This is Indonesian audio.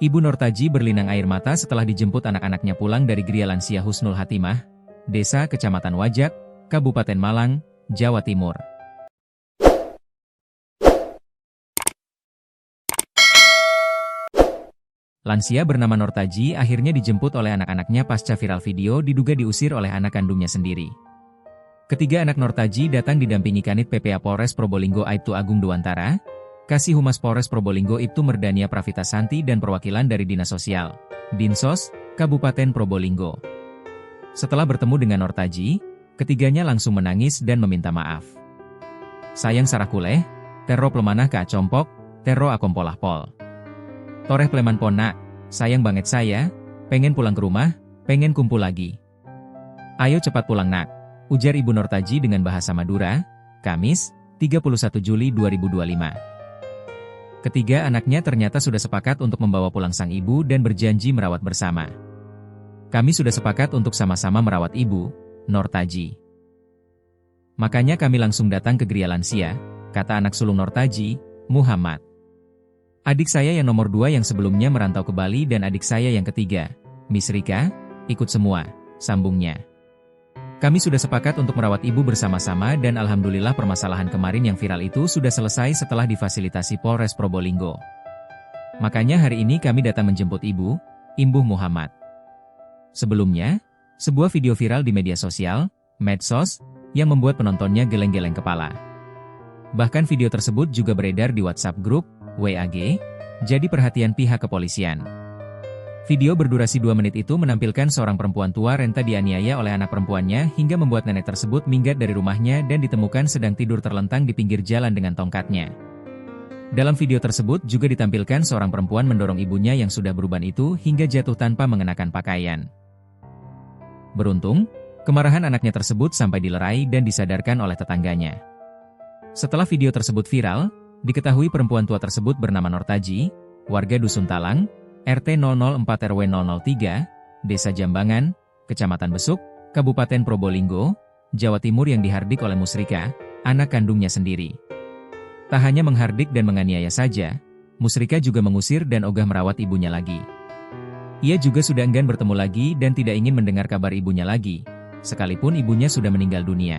Ibu Nortaji berlinang air mata setelah dijemput anak-anaknya pulang dari Gria Lansia Husnul Hatimah, Desa Kecamatan Wajak, Kabupaten Malang, Jawa Timur. Lansia bernama Nortaji akhirnya dijemput oleh anak-anaknya pasca viral video diduga diusir oleh anak kandungnya sendiri. Ketiga anak Nortaji datang didampingi Kanit PPA Polres Probolinggo Aibtu Agung Dewantara, Kasih Humas Polres Probolinggo Ibtu Merdania Pravita Santi dan perwakilan dari Dinas Sosial, Dinsos, Kabupaten Probolinggo. Setelah bertemu dengan Nortaji, ketiganya langsung menangis dan meminta maaf. Sayang Sarakuleh, terro plemanah ka compok, terro akompolah pol. Toreh pleman pona, sayang banget saya, pengen pulang ke rumah, pengen kumpul lagi. Ayo cepat pulang nak, ujar Ibu Nortaji dengan bahasa Madura, Kamis, 31 Juli 2025. Ketiga anaknya ternyata sudah sepakat untuk membawa pulang sang ibu dan berjanji merawat bersama. Kami sudah sepakat untuk sama-sama merawat ibu, Nortaji. Makanya kami langsung datang ke Gria Lansia, kata anak sulung Nortaji, Muhammad. Adik saya yang nomor 2 yang sebelumnya merantau ke Bali dan adik saya yang ketiga, Miss Rika, ikut semua, sambungnya. Kami sudah sepakat untuk merawat ibu bersama-sama dan alhamdulillah permasalahan kemarin yang viral itu sudah selesai setelah difasilitasi Polres Probolinggo. Makanya hari ini kami datang menjemput ibu, imbuh Muhammad. Sebelumnya, sebuah video viral di media sosial, medsos, yang membuat penontonnya geleng-geleng kepala. Bahkan video tersebut juga beredar di WhatsApp grup, WAG, jadi perhatian pihak kepolisian. Video berdurasi 2 menit itu menampilkan seorang perempuan tua renta dianiaya oleh anak perempuannya hingga membuat nenek tersebut minggat dari rumahnya dan ditemukan sedang tidur terlentang di pinggir jalan dengan tongkatnya. Dalam video tersebut juga ditampilkan seorang perempuan mendorong ibunya yang sudah beruban itu hingga jatuh tanpa mengenakan pakaian. Beruntung, kemarahan anaknya tersebut sampai dilerai dan disadarkan oleh tetangganya. Setelah video tersebut viral, diketahui perempuan tua tersebut bernama Nortaji, warga Dusun Talang, RT 004 RW 003, Desa Jambangan, Kecamatan Besuk, Kabupaten Probolinggo, Jawa Timur yang dihardik oleh Musrika, anak kandungnya sendiri. Tak hanya menghardik dan menganiaya saja, Musrika juga mengusir dan ogah merawat ibunya lagi. Ia juga sudah enggan bertemu lagi dan tidak ingin mendengar kabar ibunya lagi, sekalipun ibunya sudah meninggal dunia.